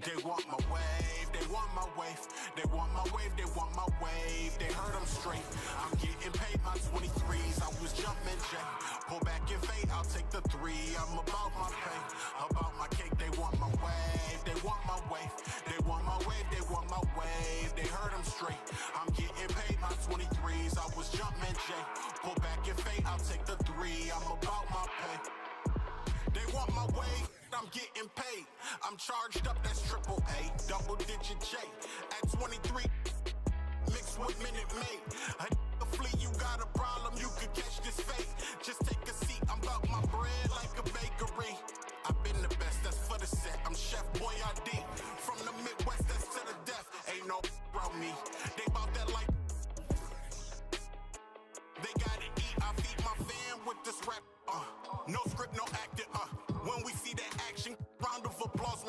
They want my wave, they want my wave, they want my wave, they want my wave. They heard I'm straight. I'm getting paid my 23s. I was jumping J. Pull back and fade, I'll take the 3. I'm about my pay, about my cake. They want my wave, they want my wave, they want my wave, they want my wave. They heard I'm straight. I'm getting paid my 23s. I was jumping J. Pull back and fade, I'll take the 3. I'm about my pay. They want my wave, I'm getting paid. I'm charged up, that's triple A, double digit J. At 23, mixed with Minute Maid. A flea, you got a problem, you could catch this fate. Just take a seat, I'm about my bread like a bakery. I've been the best, that's for the set. I'm Chef Boyardee. From the Midwest, that's to the death. Ain't no around me. They bout that like. They gotta eat, I feed my fam with this rap. No script, no acting. When we see that action, round of applause.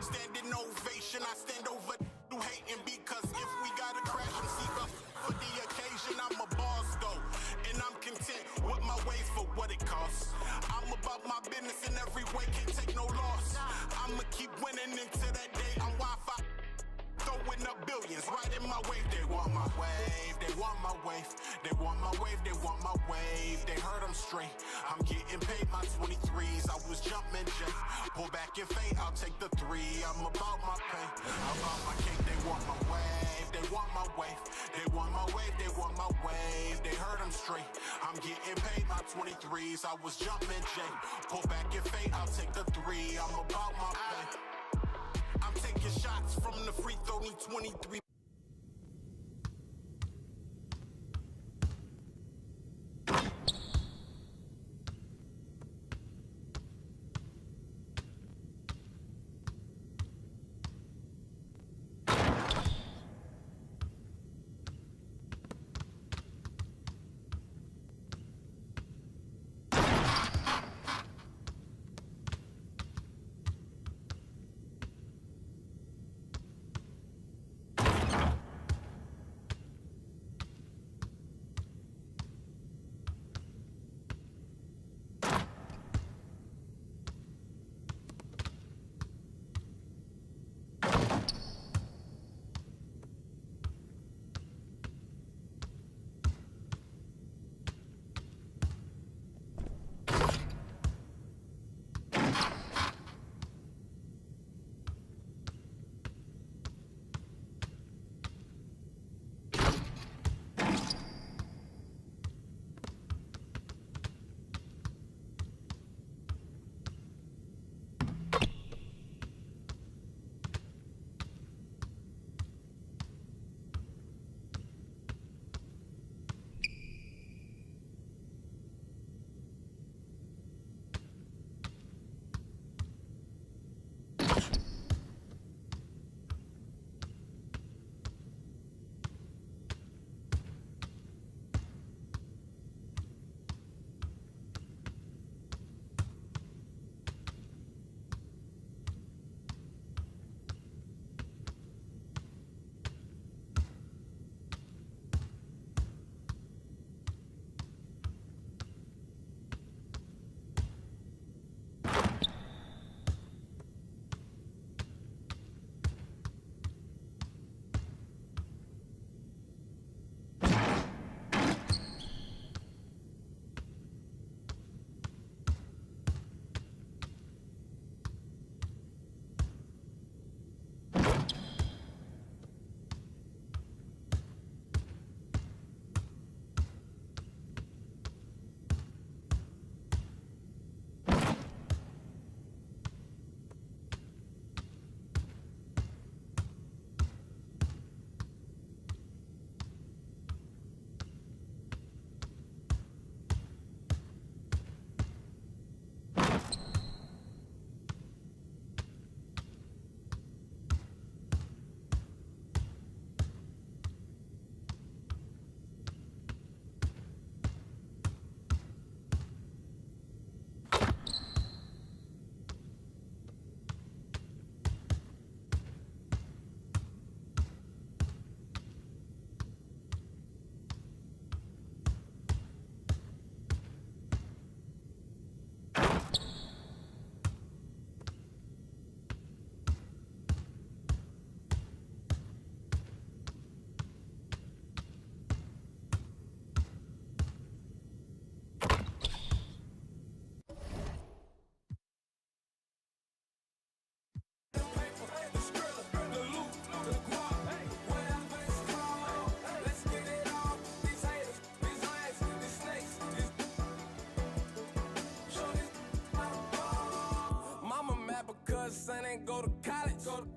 Standing ovation, I stand over you hating because if we gotta crash and see up for the occasion, I'm a boss though, and I'm content with my ways for what it costs. I'm about my business in every way, can't take no loss. I'ma keep winning into that day. I'm Wi-Fi. Throwing up billions right in my wave. They want my wave, they want my wave, they want my wave, they want my wave. They heard I'm straight. I'm getting paid my 23s. I was jumping J. Pull back and fade, I'll take the 3. I'm about my pay, about my cake. They want my wave, they want my wave, they want my wave, they want my wave. They heard I'm straight. I'm getting paid my 23s. I was jumping J. Pull back and fade, I'll take the 3. I'm about my pay. I'm taking shots from the free throw, need 23. her son ain't go to college.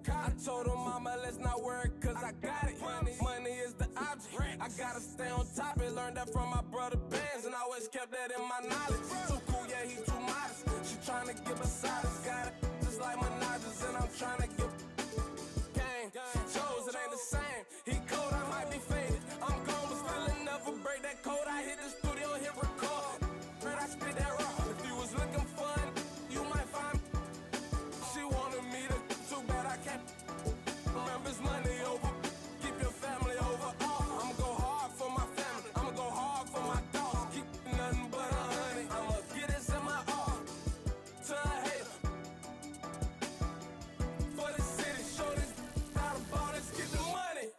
I told her mama, let's not worry, cause I got it. Money is the object. I gotta stay on top. And learned that from my brother Benz, and I always kept that in my knowledge. Too cool, yeah, he too modest. She tryna give a silence, got it just like Menages, and I'm tryna give game. She chose, it ain't the same. He cold, I might be faded. I'm gone, but still it never break that code. I hit the studio, hit record. Heard I spit that raw. If you was looking fun, you might find. She wanted me to, too bad I can't. Remember, it's money over. Keep your family over. I'ma go hard for my family. I'ma go hard for my dogs. Keep nothing but a honey. I'ma get this in my all. To a hater. For the city, show this out of borders, get the money.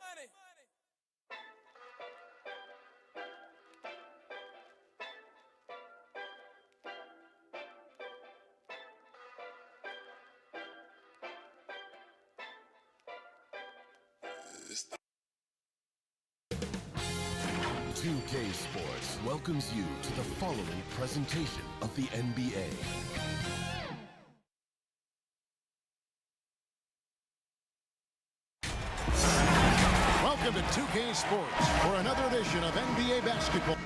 K Sports welcomes you to the following presentation of the NBA. Welcome to 2K Sports for another edition of NBA basketball.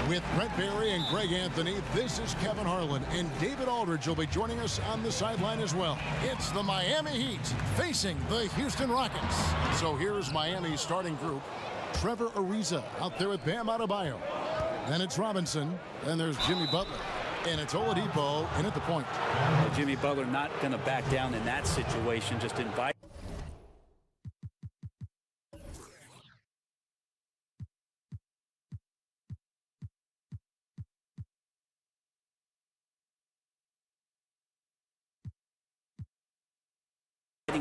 With Brent Barry and Greg Anthony, this is Kevin Harlan, and David Aldridge will be joining us on the sideline as well. It's the Miami Heat facing the Houston Rockets. So here's Miami's starting group. Trevor Ariza out there with Bam Adebayo. Then it's Robinson. Then there's Jimmy Butler. And it's Oladipo in at the point. Well, Jimmy Butler not going to back down in that situation, just invite.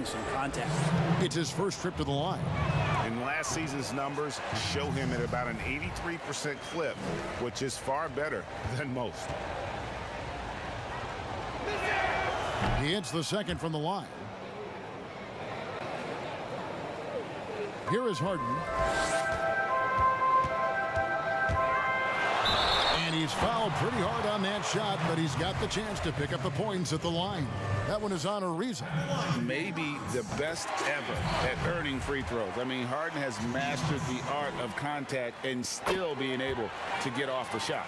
Some contact. It's his first trip to the line. And last season's numbers show him at about an 83% clip, which is far better than most. He hits the second from the line. Here is Harden. And he's fouled pretty hard on that shot, but he's got the chance to pick up the points at the line. That one is on Ariza. Maybe the best ever at earning free throws. I mean, Harden has mastered the art of contact and still being able to get off the shot.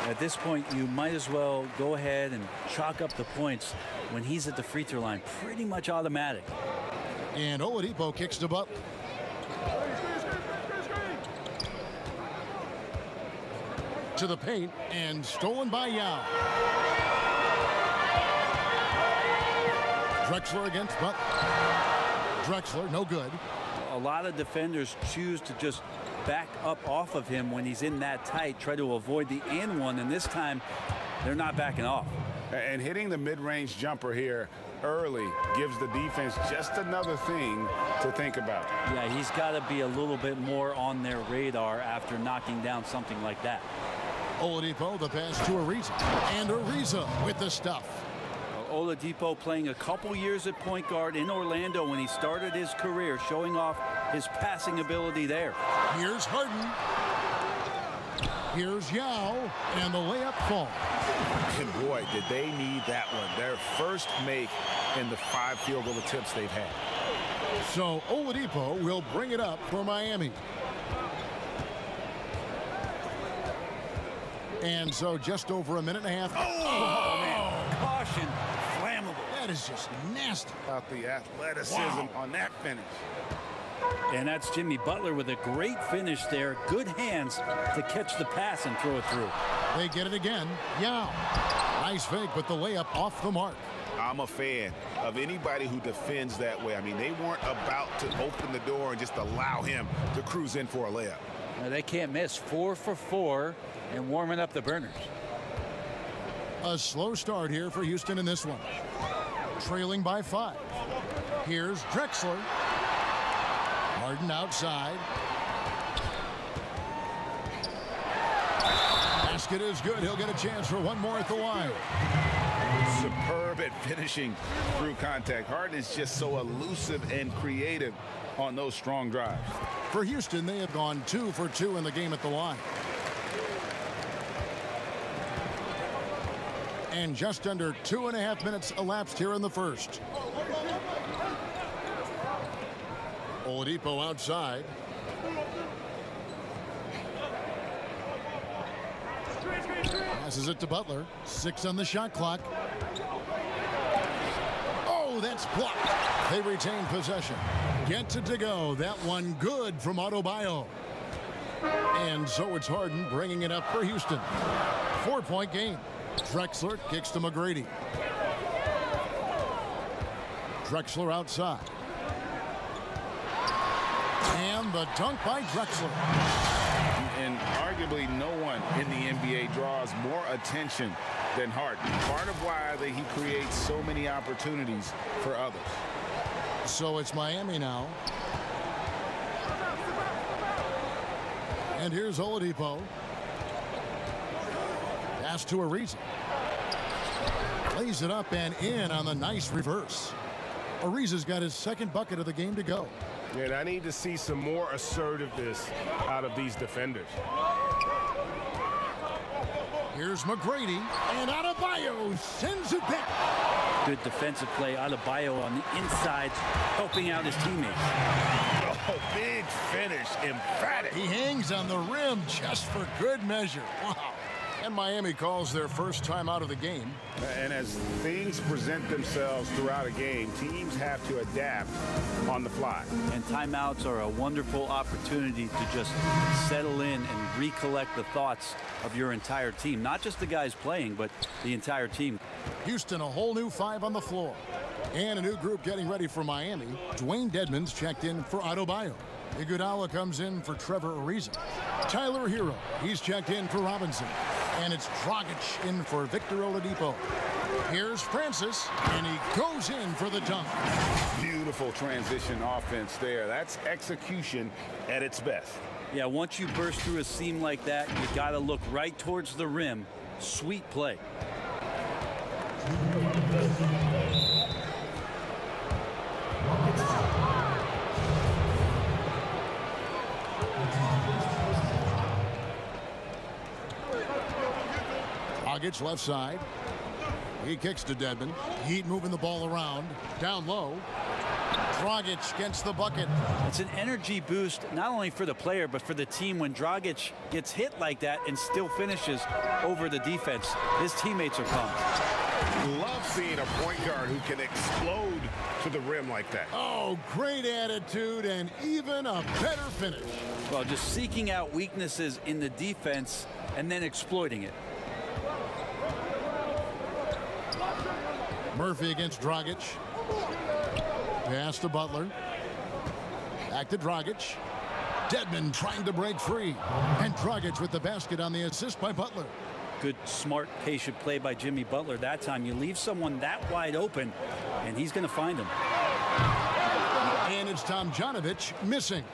At this point, you might as well go ahead and chalk up the points when he's at the free throw line. Pretty much automatic. And Oladipo kicks to Butler. To the paint and stolen by Yao. Drexler against Butler. Drexler, no good. A lot of defenders choose to just back up off of him when he's in that tight, try to avoid the and one, and this time they're not backing off. And hitting the mid-range jumper here early gives the defense just another thing to think about. Yeah, he's got to be a little bit more on their radar after knocking down something like that. Oladipo, the pass to Ariza. And Ariza with the stuff. Oladipo playing a couple years at point guard in Orlando when he started his career, showing off his passing ability there. Here's Harden. Here's Yao, and the layup falls. And boy, did they need that one. Their first make in the 5 field goal attempts they've had. So Oladipo will bring it up for Miami. And so just over a minute and a half. Oh man, caution, flammable. That is just nasty. About the athleticism on that finish. And that's Jimmy Butler with a great finish there. Good hands to catch the pass and throw it through. They get it again. Yao. Nice fake, but the layup off the mark. I'm a fan of anybody who defends that way. I mean, they weren't about to open the door and just allow him to cruise in for a layup. Now, they can't miss. 4 for 4 and warming up the burners. A slow start here for Houston in this one. Trailing by 5. Here's Drexler. Harden outside. Basket is good. He'll get a chance for one more at the line. Superb at finishing through contact. Harden is just so elusive and creative on those strong drives. For Houston, they have gone 2 for 2 in the game at the line. And just under 2.5 minutes elapsed here in the first. Oladipo outside. Passes it to Butler. 6 on the shot clock. Oh, that's blocked. They retain possession. Gets it to go. That one good from Adebayo. And so it's Harden bringing it up for Houston. 4-point game. Drexler kicks to McGrady. Drexler outside. And the dunk by Drexler. And arguably no one in the NBA draws more attention than Harden. Part of why he creates so many opportunities for others. So it's Miami now. And here's Oladipo. Pass to Ariza. Lays it up and in on the nice reverse. Ariza's got his second bucket of the game to go. And I need to see some more assertiveness out of these defenders. Here's McGrady, and Adebayo sends it back. Good defensive play. Adebayo on the inside, helping out his teammates. Oh, big finish, emphatic. He hangs on the rim just for good measure. Wow. And Miami calls their first time out of the game. And as things present themselves throughout a game, teams have to adapt on the fly. And timeouts are a wonderful opportunity to just settle in and recollect the thoughts of your entire team. Not just the guys playing, but the entire team. Houston, a whole new 5 on the floor. And a new group getting ready for Miami. Dwayne Dedmon's checked in for Adebayo. Iguodala comes in for Trevor Ariza. Tyler Hero, he's checked in for Robinson. And it's Dragic in for Victor Oladipo. Here's Francis, and he goes in for the dunk. Beautiful transition offense there. That's execution at its best. Yeah, once you burst through a seam like that, you got to look right towards the rim. Sweet play. Dragic left side. He kicks to Dedmon. Heat moving the ball around. Down low. Dragic gets the bucket. It's an energy boost not only for the player but for the team when Dragic gets hit like that and still finishes over the defense. His teammates are pumped. Love seeing a point guard who can explode to the rim like that. Oh, great attitude and even a better finish. Well, just seeking out weaknesses in the defense and then exploiting it. Murphy against Dragic. Pass to Butler. Back to Dragic. Dedmon trying to break free. And Dragic with the basket on the assist by Butler. Good, smart, patient play by Jimmy Butler that time. You leave someone that wide open, and he's going to find him. And it's Tomjanovich missing.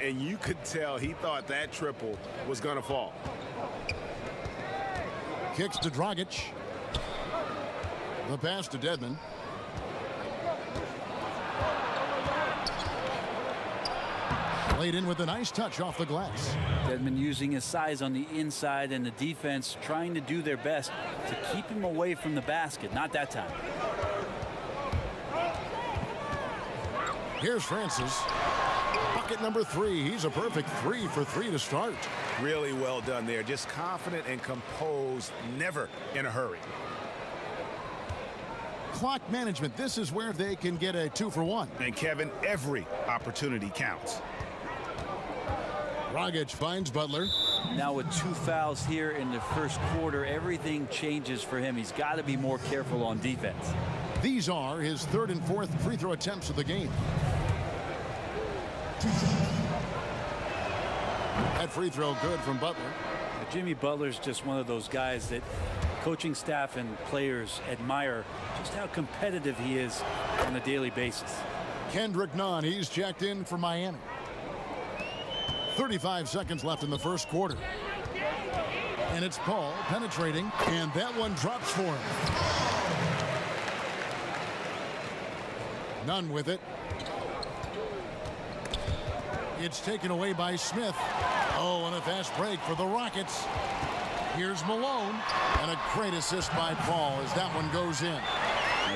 And you could tell he thought that triple was going to fall. Kicks to Dragic. The pass to Dedmon. Played in with a nice touch off the glass. Dedmon using his size on the inside and the defense trying to do their best to keep him away from the basket. Not that time. Here's Francis. Bucket number 3. He's a perfect 3 for 3 to start. Really well done there. Just confident and composed, never in a hurry. Clock management. This is where they can get a 2 for 1. And Kevin, every opportunity counts. Dragic finds Butler. Now with 2 fouls here in the first quarter, everything changes for him. He's got to be more careful on defense. These are his 3rd and 4th free throw attempts of the game. That free throw good from Butler. Jimmy Butler's just one of those guys that coaching staff and players admire just how competitive he is on a daily basis. Kendrick Nunn, he's checked in for Miami. 35 seconds left in the first quarter. And it's Paul penetrating, and that one drops for him. Nunn with it. It's taken away by Smith. Oh, and a fast break for the Rockets. Here's Malone, and a great assist by Paul as that one goes in.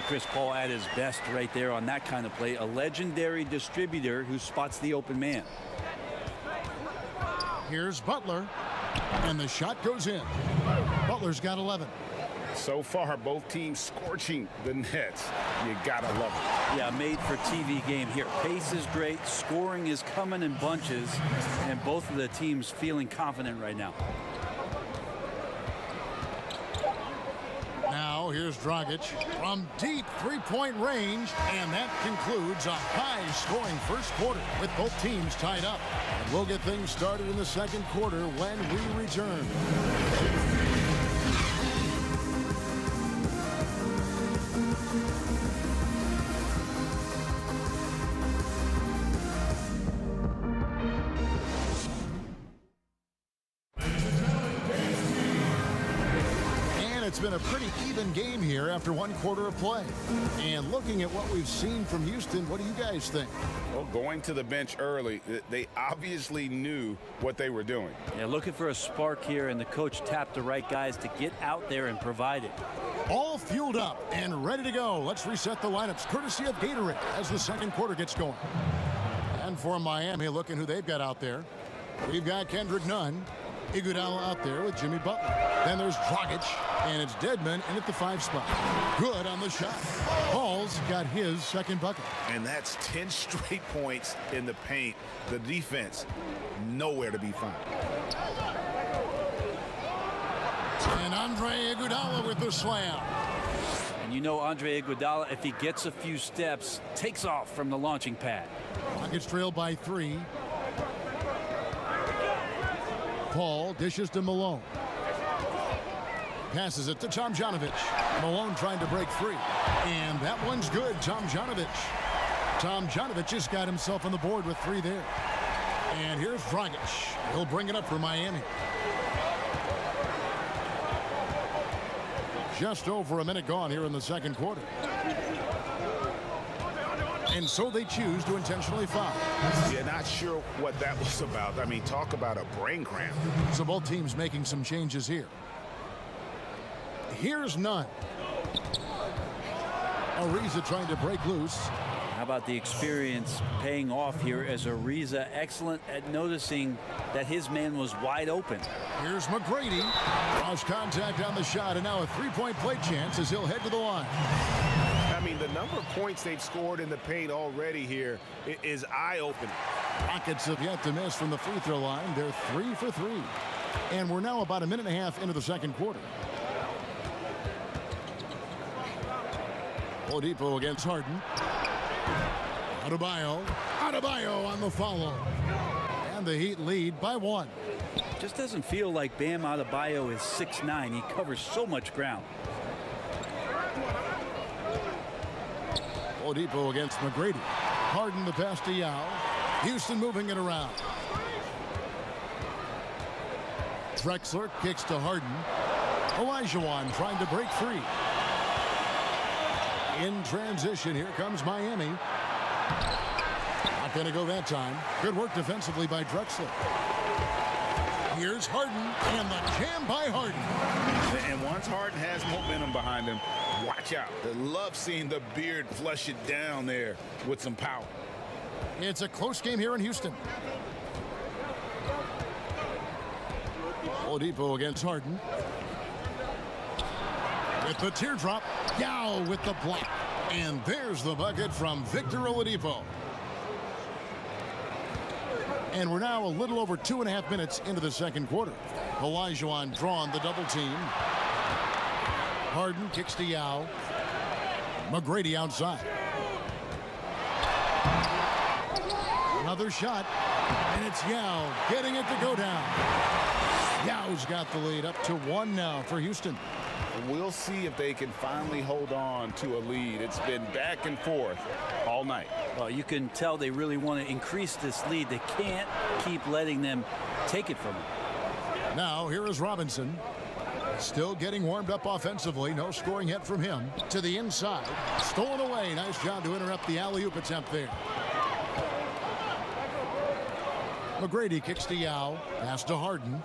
Chris Paul at his best right there on that kind of play. A legendary distributor who spots the open man. Here's Butler, and the shot goes in. Butler's got 11. So far, both teams scorching the Nets. You gotta love it. Yeah, made for TV game here. Pace is great, scoring is coming in bunches, and both of the teams feeling confident right now. Now here's Dragic from deep three-point range, and that concludes a high-scoring first quarter with both teams tied up. And we'll get things started in the second quarter when we return. It's been a pretty even game here after one quarter of play. And looking at what we've seen from Houston, what do you guys think? Well, going to the bench early, they obviously knew what they were doing. Yeah, looking for a spark here, and the coach tapped the right guys to get out there and provide it. All fueled up and ready to go. Let's reset the lineups courtesy of Gatorade as the second quarter gets going. And for Miami, looking who they've got out there. We've got Kendrick Nunn. Iguodala out there with Jimmy Butler. Then there's Dragic, and it's Dedmon in at the 5 spot. Good on the shot. Paul's got his second bucket. And that's 10 straight points in the paint. The defense, nowhere to be found. And Andre Iguodala with the slam. And you know Andre Iguodala, if he gets a few steps, takes off from the launching pad. Rockets trail by 3. Paul dishes to Malone. Passes it to Tomjanovic. Malone trying to break free. And that one's good, Tomjanovic. Tomjanovic just got himself on the board with 3 there. And here's Dragic. He'll bring it up for Miami. Just over a minute gone here in the second quarter. And so they choose to intentionally foul. Yeah, not sure what that was about. I mean, talk about a brain cramp. So both teams making some changes here. Here's Nunn. Ariza trying to break loose. How about the experience paying off here as Ariza excellent at noticing that his man was wide open. Here's McGrady. Cross contact on the shot, and now a three-point play chance as he'll head to the line. I mean, the number of points they've scored in the paint already here is eye-opening. Rockets have yet to miss from the free throw line. They're 3 for 3. And we're now about a minute and a half into the second quarter. Oladipo against Harden. Adebayo on the follow. And the Heat lead by 1. Just doesn't feel like Bam Adebayo is 6'9". He covers so much ground. Oladipo against McGrady. Harden the pass to Yao. Houston moving it around. Drexler kicks to Harden. Olajuwon trying to break free. In transition, here comes Miami. Not going to go that time. Good work defensively by Drexler. Here's Harden, and the jam by Harden. And once Harden has momentum behind him, watch out. I love seeing the beard flush it down there with some power. It's a close game here in Houston. Oladipo against Harden. With the teardrop, Yao with the block. And there's the bucket from Victor Oladipo. And we're now a little over 2.5 minutes into the second quarter. Olajuwon drawn the double team. Harden kicks to Yao. McGrady outside. Another shot, and it's Yao getting it to go down. Yao's got the lead up to 1 now for Houston. We'll see if they can finally hold on to a lead. It's been back and forth all night. Well, you can tell they really want to increase this lead. They can't keep letting them take it from them. Now, here is Robinson. Still getting warmed up offensively. No scoring yet from him. To the inside. Stolen away. Nice job to interrupt the alley-oop attempt there. McGrady kicks to Yao. Pass to Harden.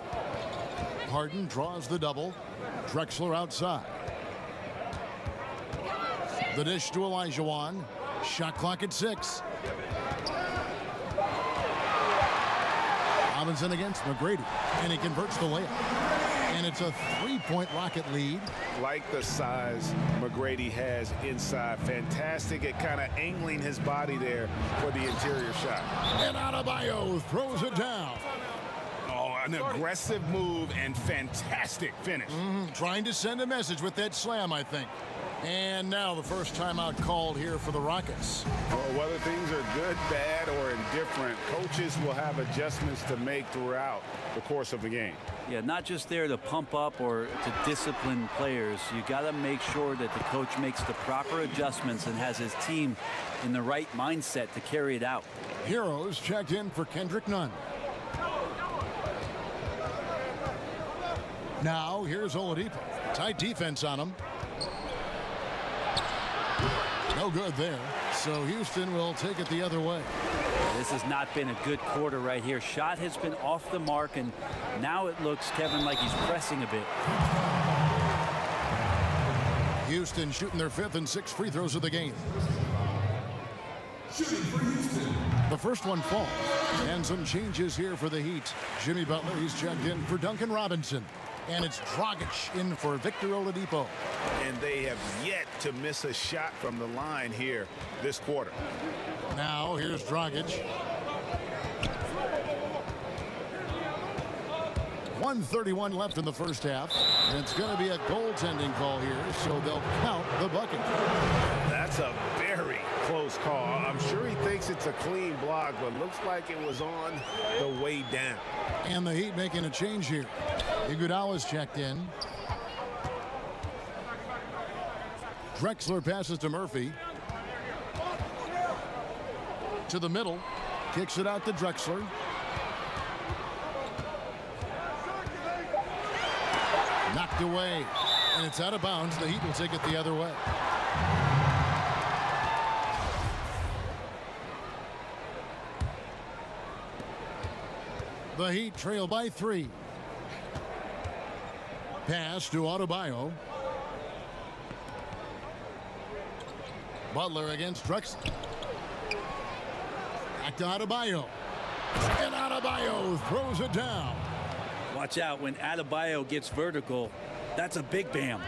Harden draws the double. Drexler outside. The dish to Olajuwon. Shot clock at 6. Robinson against McGrady, and he converts the layup. And it's a 3-point Rocket lead. Like the size McGrady has inside. Fantastic at kind of angling his body there for the interior shot. And Adebayo throws it down. Oh, an aggressive move and fantastic finish. Trying to send a message with that slam, I think. And now the first timeout called here for the Rockets. Well, whether things are good, bad, or indifferent, coaches will have adjustments to make throughout the course of the game. Yeah, not just there to pump up or to discipline players. You got to make sure that the coach makes the proper adjustments and has his team in the right mindset to carry it out. Heroes checked in for Kendrick Nunn. Now here's Oladipo. Tight defense on him. No good there. So Houston will take it the other way. This has not been a good quarter right here. Shot has been off the mark, and now it looks, Kevin, like he's pressing a bit. Houston shooting their 5th and 6th free throws of the game. The first one falls. And some changes here for the Heat. Jimmy Butler, he's checked in for Duncan Robinson. And it's Dragic in for Victor Oladipo. And they have yet to miss a shot from the line here this quarter. Now here's Dragic. 1:31 left in the first half. And it's going to be a goaltending call here, so they'll count the bucket. That's a very close call. I'm sure he thinks it's a clean block, but looks like it was on the way down. And the Heat making a change here. Iguodala's checked in. Drexler passes to Murphy. To the middle. Kicks it out to Drexler. Knocked away. And it's out of bounds. The Heat will take it the other way. The Heat trail by 3. Pass to Adebayo. Butler against Drexler. Back to Adebayo. And Adebayo throws it down. Watch out when Adebayo gets vertical. That's a big bam.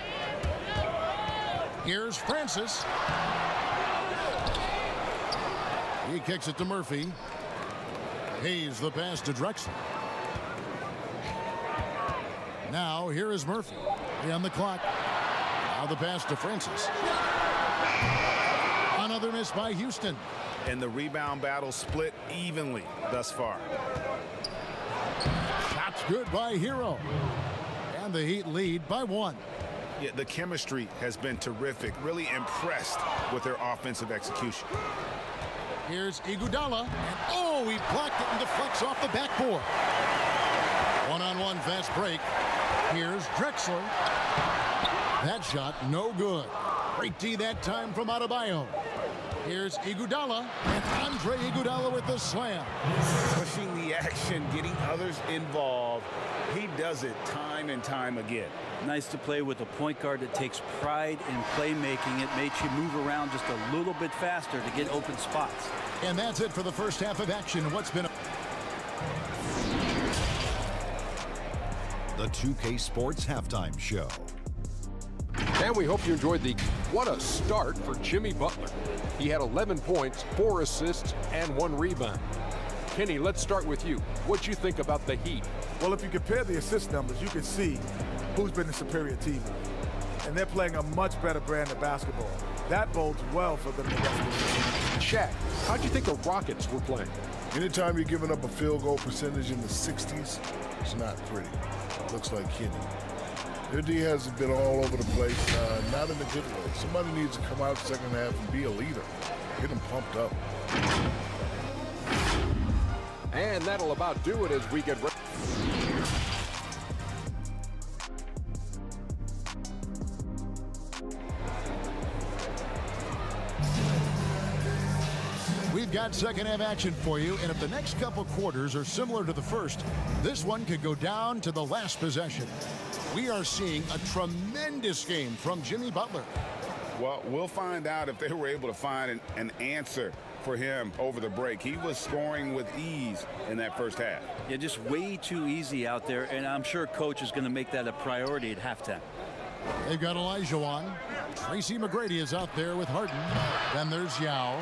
Here's Francis. He kicks it to Murphy. Hayes the pass to Drexler. Now here is Murphy. On the clock. Now the pass to Francis. Another miss by Houston. And the rebound battle split evenly thus far. Shots good by Hero. And the Heat lead by 1. Yeah, the chemistry has been terrific. Really impressed with their offensive execution. Here's Iguodala. And oh, he blocked it and deflects off the backboard. One-on-one fast break. Here's Drexler. That shot no good. Great D that time from Adebayo. Here's Iguodala. And Andre Iguodala with the slam. Pushing the action, getting others involved. He does it time and time again. Nice to play with a point guard that takes pride in playmaking. It makes you move around just a little bit faster to get open spots. And that's it for the first half of action. What's been The 2K Sports Halftime Show. And we hope you enjoyed the what a start for Jimmy Butler. He had 11 points, 4 assists, and 1 rebound. Kenny, let's start with you. What you think about the Heat? Well, if you compare the assist numbers, you can see who's been the superior team. And they're playing a much better brand of basketball. That bodes well for them the rest of the season. Shaq, how'd you think the Rockets were playing? Anytime you're giving up a field goal percentage in the 60s, it's not pretty. Looks like Kenny. Their D has been all over the place, not in a good way. Somebody needs to come out second half and be a leader. Get them pumped up. And that'll about do it as we get ready. We've got second half action for you, and if the next couple quarters are similar to the first, this one could go down to the last possession. We are seeing a tremendous game from Jimmy Butler. Well, we'll find out if they were able to find an answer for him over the break. He was scoring with ease in that first half. Yeah, just way too easy out there, and I'm sure coach is going to make that a priority at halftime. They've got Elijah on. Tracy McGrady is out there with Harden. Then there's Yao.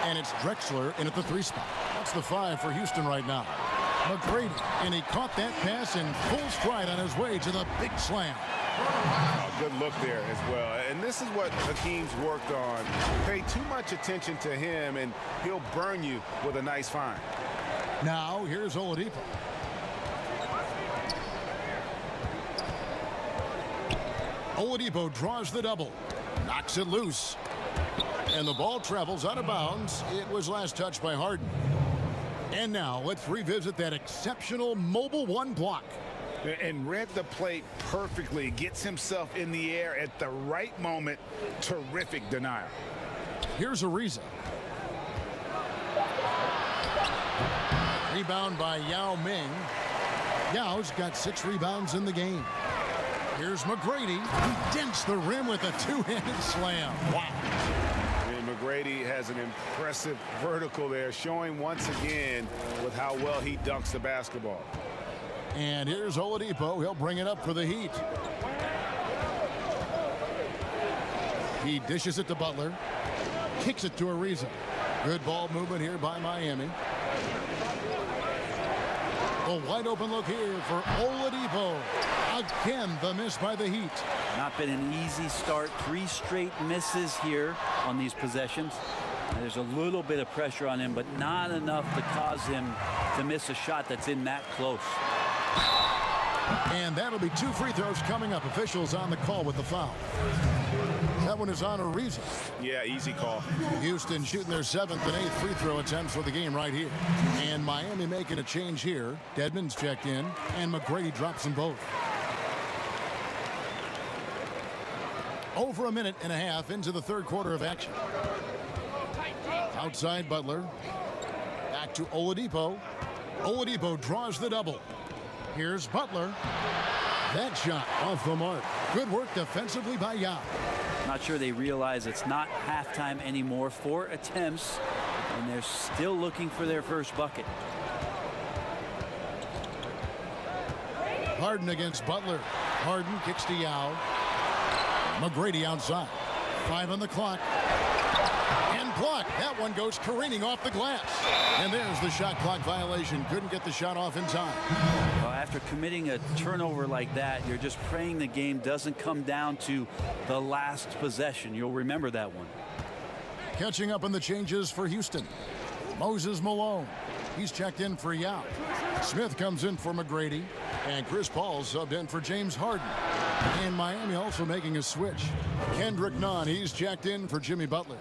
And it's Drexler in at the 3 spot. That's the 5 for Houston right now. McGrady, and he caught that pass in full stride on his way to the big slam. Oh, good look there as well. And this is what Hakeem's worked on. Pay too much attention to him, and he'll burn you with a nice find. Now, here's Oladipo. Oladipo draws the double. Knocks it loose. And the ball travels out of bounds. It was last touched by Harden. And now let's revisit that exceptional mobile 1 block. And read the play perfectly. Gets himself in the air at the right moment. Terrific denial. Here's Ariza. Rebound by Yao Ming. Yao's got 6 rebounds in the game. Here's McGrady. He dents the rim with a 2-handed slam. Wow. McGrady has an impressive vertical there, showing once again with how well he dunks the basketball. And here's Oladipo. He'll bring it up for the Heat. He dishes it to Butler. Kicks it to Ariza. Good ball movement here by Miami. A wide open look here for Oladipo. Again, the miss by the Heat. Not been an easy start. 3 straight misses here on these possessions. And there's a little bit of pressure on him, but not enough to cause him to miss a shot that's in that close. And that'll be 2 free throws coming up. Officials on the call with the foul. That one is on Ariza. Yeah, easy call. Houston shooting their 7th and 8th free throw attempts for the game right here. And Miami making a change here. Dedmon's checked in, and McGrady drops them both. Over a minute and a half into the 3rd quarter of action. Outside Butler. Back to Oladipo. Oladipo draws the double. Here's Butler. That shot off the mark. Good work defensively by Yao. Not sure they realize it's not halftime anymore. 4 attempts, and they're still looking for their first bucket. Harden against Butler. Harden kicks to Yao. McGrady outside. 5 on the clock. And blocked. That one goes careening off the glass. And there's the shot clock violation. Couldn't get the shot off in time. Well, after committing a turnover like that, you're just praying the game doesn't come down to the last possession. You'll remember that one. Catching up on the changes for Houston. Moses Malone. He's checked in for Yao. Smith comes in for McGrady. And Chris Paul subbed in for James Harden. And Miami also making a switch. Kendrick Nunn, he's checked in for Jimmy Butler.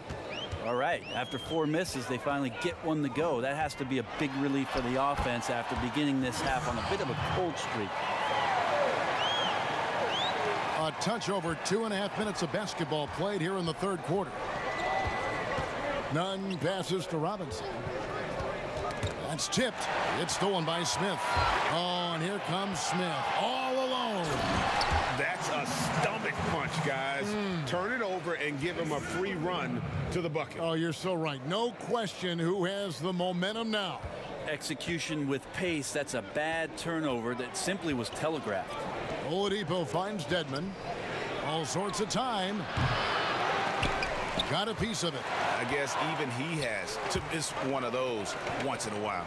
All right, after 4 misses, they finally get one to go. That has to be a big relief for the offense after beginning this half on a bit of a cold streak. A touch over 2.5 minutes of basketball played here in the 3rd quarter. Nunn passes to Robinson. That's tipped. It's stolen by Smith. Oh, and here comes Smith all alone. That's a stomach punch, guys. Turn it over and give him a free run to the bucket. Oh, you're so right. No question who has the momentum now. Execution with pace. That's a bad turnover that simply was telegraphed. Oladipo finds Dedmon. All sorts of time. Got a piece of it. I guess even he has to miss one of those once in a while.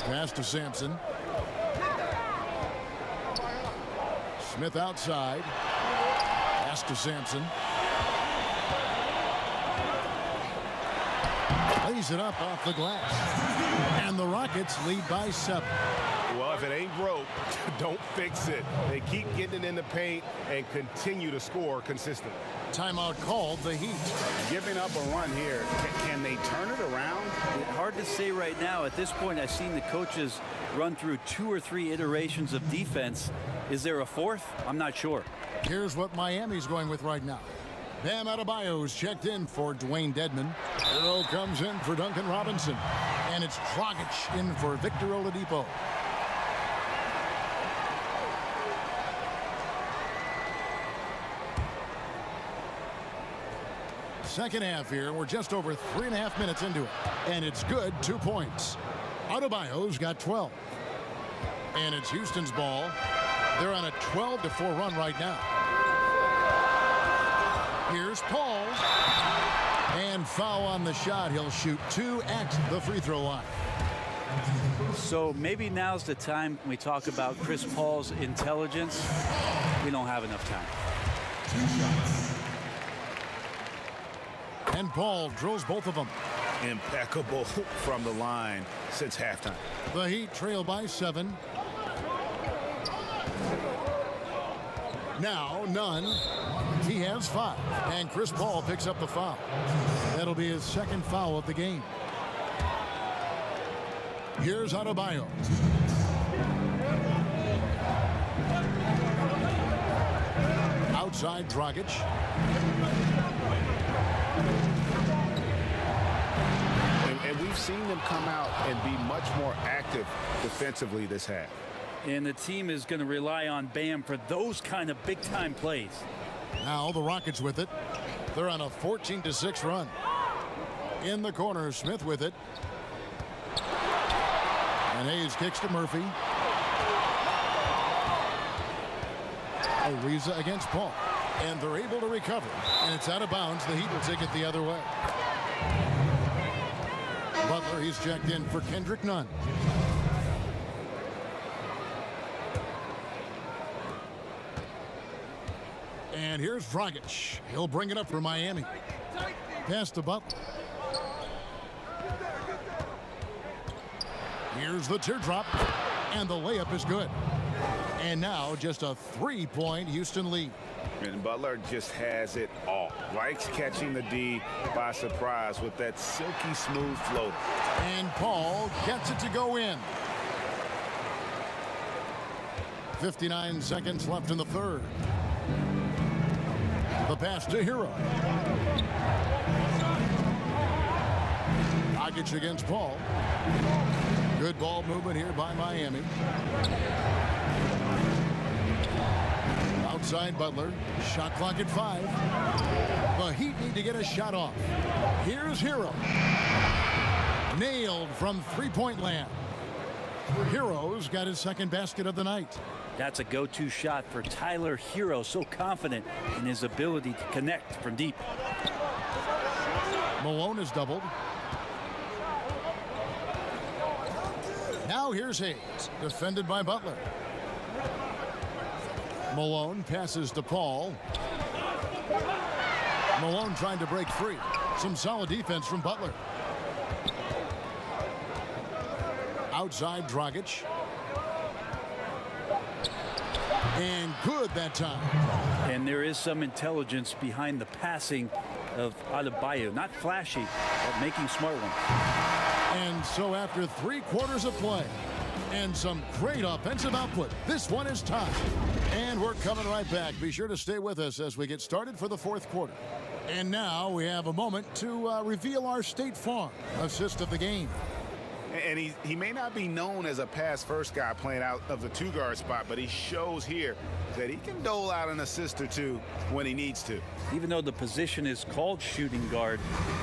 Pass to Sampson. Smith outside. Pass to Sampson. Lays it up off the glass. And the Rockets lead by 7. Well, if it ain't broke, don't fix it. They keep getting it in the paint and continue to score consistently. Timeout called, the Heat. Giving up a run here. Can they turn it around? Hard to say right now. At this point, I've seen the coaches run through 2 or 3 iterations of defense. Is there a 4th? I'm not sure. Here's what Miami's going with right now. Bam Adebayo's checked in for Dwayne Dedmon. Hero comes in for Duncan Robinson. And it's Dragic in for Victor Oladipo. Second half here. We're just over 3.5 minutes into it. And it's good, 2 points. Adebayo's got 12. And it's Houston's ball. They're on a 12-4 run right now. Here's Paul. And foul on the shot. He'll shoot 2 at the free throw line. So maybe now's the time we talk about Chris Paul's intelligence. We don't have enough time. And Paul drills both of them. Impeccable from the line since halftime. The Heat trail by 7. Now none. He has 5. And Chris Paul picks up the foul. That'll be his 2nd foul of the game. Here's Adebayo. Outside Dragic. And we've seen them come out and be much more active defensively this half. And the team is going to rely on Bam for those kind of big-time plays. Now the Rockets with it. They're on a 14-6 run. In the corner, Smith with it. And Hayes kicks to Murphy. Ariza against Paul. And they're able to recover. And it's out of bounds. The Heat will take it the other way. Butler, he's checked in for Kendrick Nunn. And here's Dragic. He'll bring it up for Miami. Pass to Butler. Here's the teardrop. And the layup is good. And now just a 3-point Houston lead. And Butler just has it all. Likes catching the D by surprise with that silky smooth float. And Paul gets it to go in. 59 seconds left in the third. The pass to Hero. Dragic against Paul. Good ball movement here by Miami. Outside Butler. Shot clock at 5. The Heat need to get a shot off. Here's Hero. Nailed from three-point land. Hero's got his 2nd basket of the night. That's a go-to shot for Tyler Hero. So confident in his ability to connect from deep. Malone is doubled. Now here's Hayes, defended by Butler. Malone passes to Paul. Malone trying to break free. Some solid defense from Butler. Outside Dragic. And good that time. And there is some intelligence behind the passing of Adebayo. Not flashy, but making smart ones. And so after 3 quarters of play and some great offensive output, this one is tied. And we're coming right back. Be sure to stay with us as we get started for the 4th quarter. And now we have a moment to reveal our State Farm assist of the game. And he may not be known as a pass-first guy playing out of the 2-guard spot, but he shows here that he can dole out an assist or 2 when he needs to. Even though the position is called shooting guard,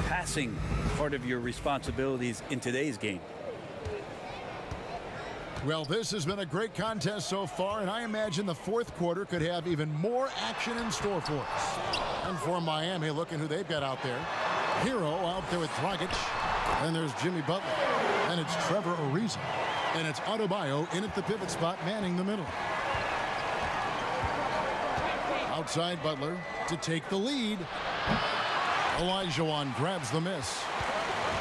passing part of your responsibilities in today's game. Well, this has been a great contest so far, and I imagine the 4th quarter could have even more action in store for us. And for Miami, looking who they've got out there. Hero out there with Dragic. Then there's Jimmy Butler. Then it's Trevor Ariza. And it's Adebayo in at the pivot spot, manning the middle. Outside Butler to take the lead. Olajuwon grabs the miss.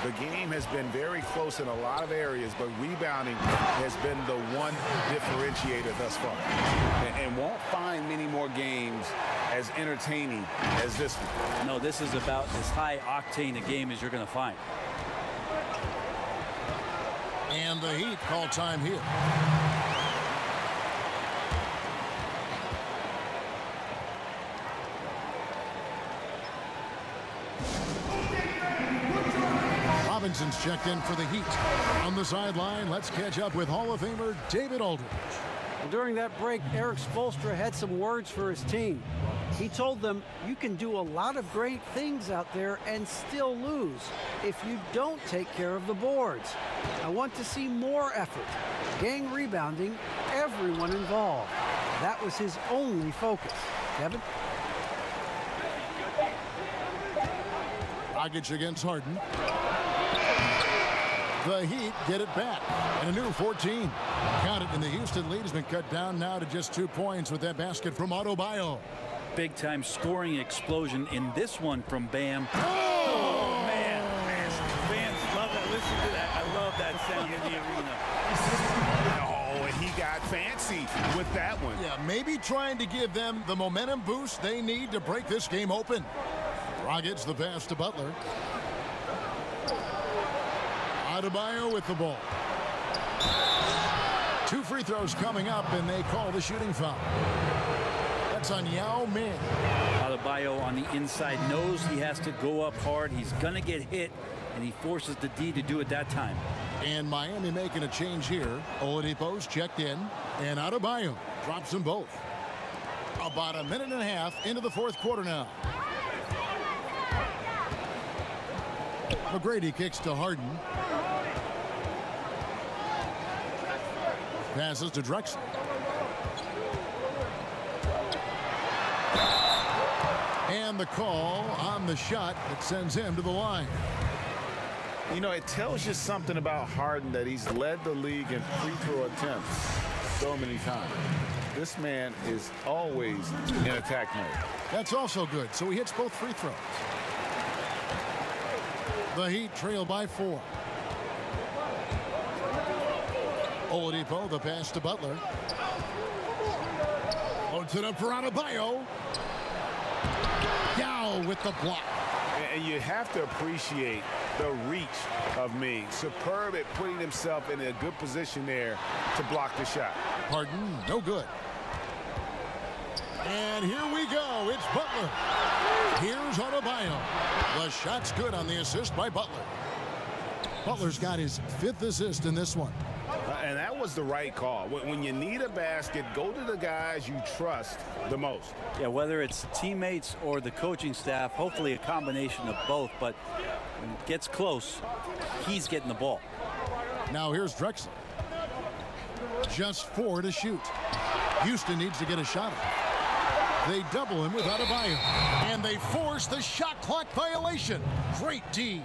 The game has been very close in a lot of areas, but rebounding has been the one differentiator thus far. And won't find many more games as entertaining as this one. No, this is about as high octane a game as you're going to find. And the Heat call time here. Robinson's checked in for the Heat. On the sideline, let's catch up with Hall of Famer David Aldridge. Well, during that break, Eric Spoelstra had some words for his team. He told them, you can do a lot of great things out there and still lose if you don't take care of the boards. I want to see more effort, gang rebounding, everyone involved. That was his only focus. Kevin? Dragic against Harden. The Heat get it back. And a new 14. Count it, and the Houston lead has been cut down now to just 2 points with that basket from Adebayo. Big-time scoring explosion in this one from Bam. Oh, man. Fans love that. Listen to that. I love that sound in the arena. Oh, and he got fancy with that one. Yeah, maybe trying to give them the momentum boost they need to break this game open. Dragic the pass to Butler. Adebayo with the ball. 2 free throws coming up, and they call the shooting foul. That's on Yao Ming. Adebayo on the inside knows he has to go up hard. He's going to get hit, and he forces the D to do it that time. And Miami making a change here. Oladipo's checked in, and Adebayo drops them both. About a minute and a half into the fourth quarter now. McGrady kicks to Harden. Passes to Drexler. And the call on the shot that sends him to the line. You know, it tells you something about Harden that he's led the league in free throw attempts so many times. This man is always in attack mode. That's also good. So he hits both free throws. The Heat trail by 4. Oladipo, the pass to Butler. Loads it up for Adebayo. Yao with the block. And you have to appreciate the reach of Ming. Superb at putting himself in a good position there to block the shot. Harden, no good. And here we go. It's Butler. Here's Adebayo. The shot's good on the assist by Butler. Butler's got his 5th assist in this one. And that was the right call. When you need a basket, go to the guys you trust the most. Yeah, whether it's teammates or the coaching staff, hopefully a combination of both. But when it gets close, he's getting the ball. Now here's Drexler. Just 4 to shoot. Houston needs to get a shot off. They double him with Adebayo. And they force the shot clock violation. Great D.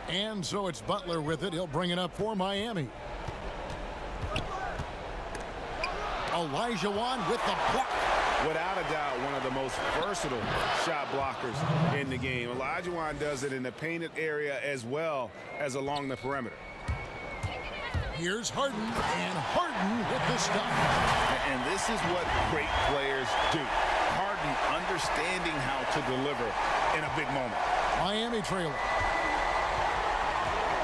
And so it's Butler with it. He'll bring it up for Miami. Olajuwon with the block. Without a doubt, one of the most versatile shot blockers in the game. Olajuwon does it in the painted area as well as along the perimeter. Here's Harden, and Harden with the stop. And this is what great players do. Harden understanding how to deliver in a big moment. Miami trailer.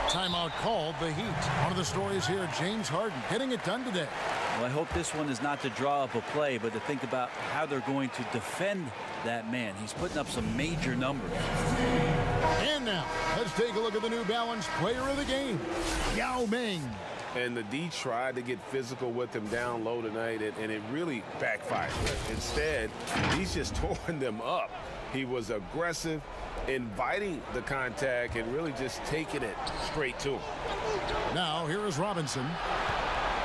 Timeout called, the Heat. One of the stories here, James Harden getting it done today. Well, I hope this one is not to draw up a play, but to think about how they're going to defend that man. He's putting up some major numbers. And now, let's take a look at the New Balance player of the game, Yao Ming. And the D tried to get physical with him down low tonight, and it really backfired. Instead, he's just torn them up. He was aggressive, inviting the contact, and really just taking it straight to him. Now, here is Robinson.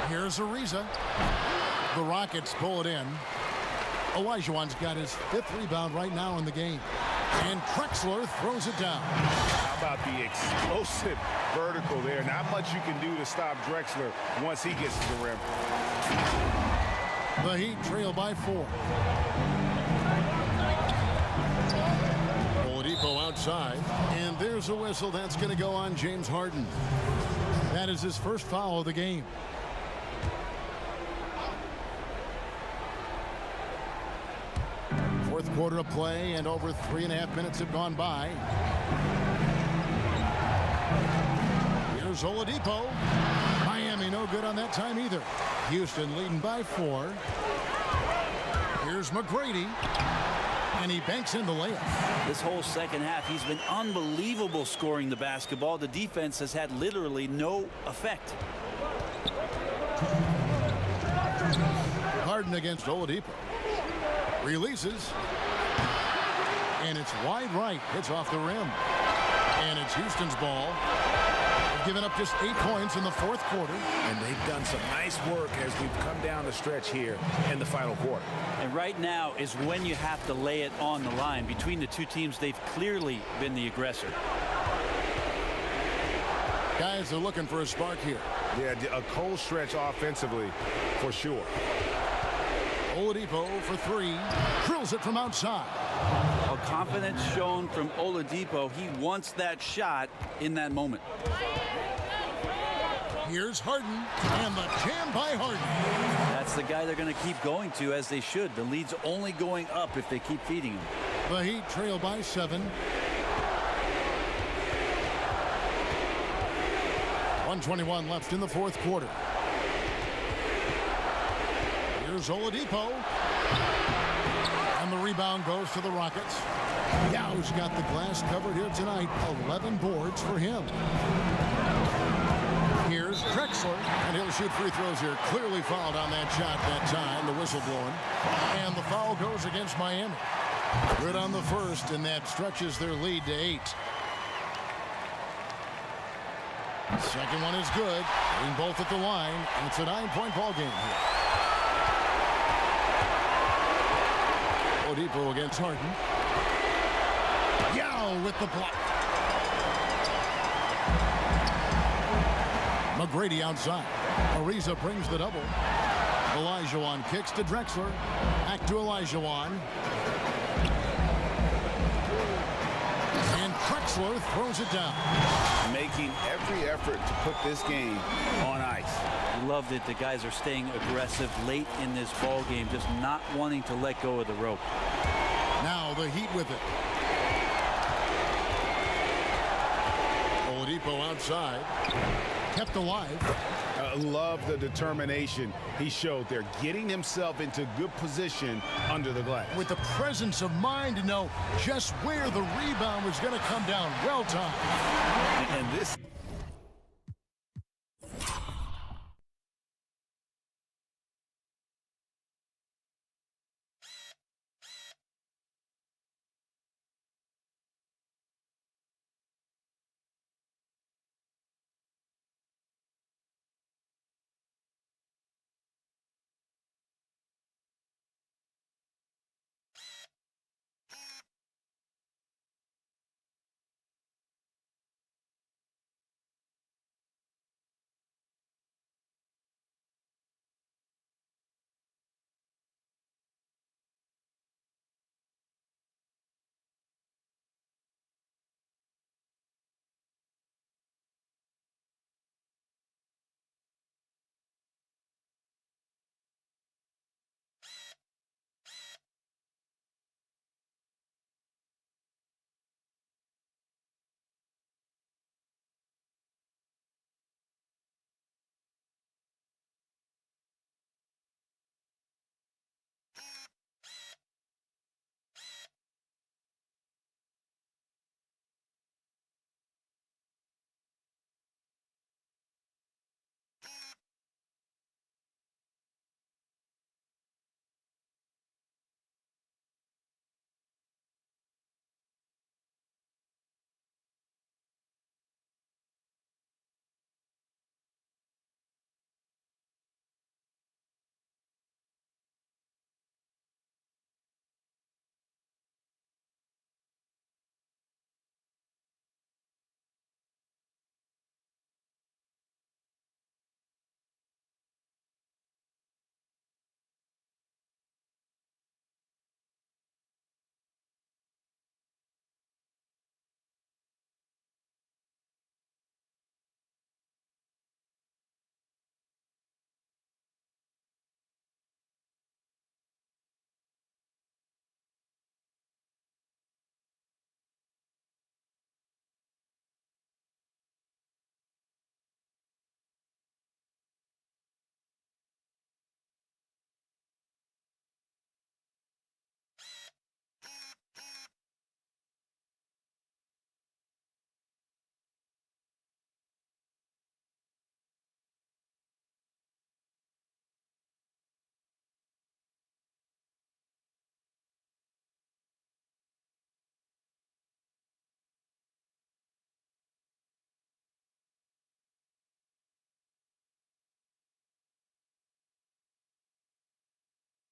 Here's Ariza. The Rockets pull it in. Olajuwon's got his 5th rebound right now in the game. And Drexler throws it down. How about the explosive vertical there? Not much you can do to stop Drexler once he gets to the rim. The Heat trail by 4. Oladipo outside. And there's a whistle that's going to go on James Harden. That is his first foul of the game. Fourth quarter of play, and over 3.5 minutes have gone by. Here's Oladipo. Miami no good on that time either. Houston leading by 4. Here's McGrady. And he banks in the layup. This whole second half, he's been unbelievable scoring the basketball. The defense has had literally no effect. Harden against Oladipo. Releases. And it's wide right. Hits off the rim. And it's Houston's ball. They've given up just 8 points in the fourth quarter. And they've done some nice work as we've come down the stretch here in the final quarter. And right now is when you have to lay it on the line. Between the two teams, they've clearly been the aggressor. Guys are looking for a spark here. Yeah, a cold stretch offensively for sure. Oladipo for 3. Drills it from outside. A confidence shown from Oladipo. He wants that shot in that moment. Here's Harden, and the jam by Harden. That's the guy they're going to keep going to, as they should. The lead's only going up if they keep feeding him. The Heat trail by 7. 1:21 left in the fourth quarter. Here's Oladipo. And the rebound goes to the Rockets. Yow's got the glass covered here tonight. 11 boards for him. Here's Drexler, and he'll shoot free throws here. Clearly fouled on that shot that time. The whistle blowing. And the foul goes against Miami. Good on the first, and that stretches their lead to 8. Second one is good. Getting both at the line, and it's a 9-point ball game here. Oladipo against Harden. Yow with the block. McGrady outside. Ariza brings the double. Olajuwon kicks to Drexler. Back to Olajuwon. And Drexler throws it down. Making every effort to put this game on ice. Love that the guys are staying aggressive late in this ball game, just not wanting to let go of the rope. Now the Heat with it. Oladipo outside. Kept alive. Love the determination he showed there, getting himself into good position under the glass. With the presence of mind to know just where the rebound was going to come down. Well timed. And this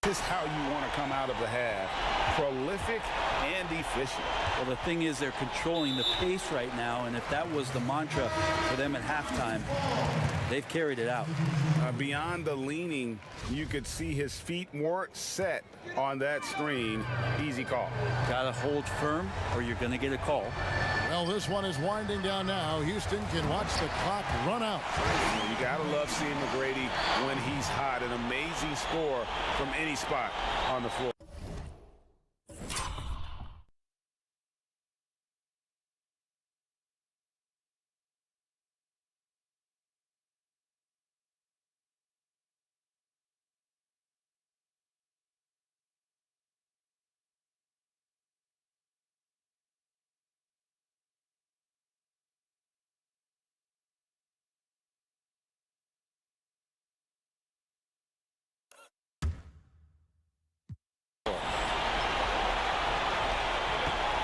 This is how you want to come out of the half. Prolific and efficient. Well, the thing is they're controlling the pace right now, and if that was the mantra for them at halftime, they've carried it out. Beyond the leaning, you could see his feet weren't set on that screen. Easy call. Got to hold firm or you're going to get a call. Well, this one is winding down now. Houston can watch the clock run out. You got to love seeing McGrady when he's hot. An amazing score from any spot on the floor.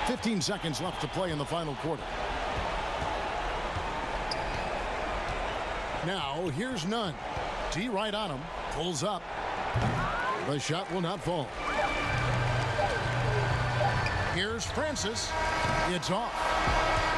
Fifteen seconds left to play in the final quarter. Now, here's Nunn. D right on him. Pulls up. The shot will not fall. Here's Francis. It's off.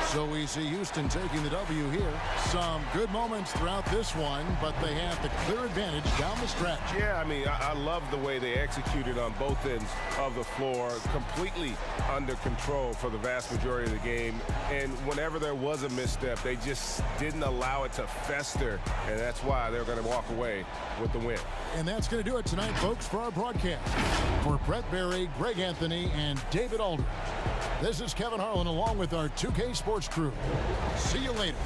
So we see Houston taking the W here. Some good moments throughout this one, but they have the clear advantage down the stretch. Yeah, I mean, I love the way they executed on both ends of the floor. Completely under control for the vast majority of the game. And whenever there was a misstep, they just didn't allow it to fester. And that's why they're going to walk away with the win. And that's going to do it tonight, folks, for our broadcast. For Brett Berry, Greg Anthony, and David Aldridge, this is Kevin Harlan along with our 2K Sports crew. See you later.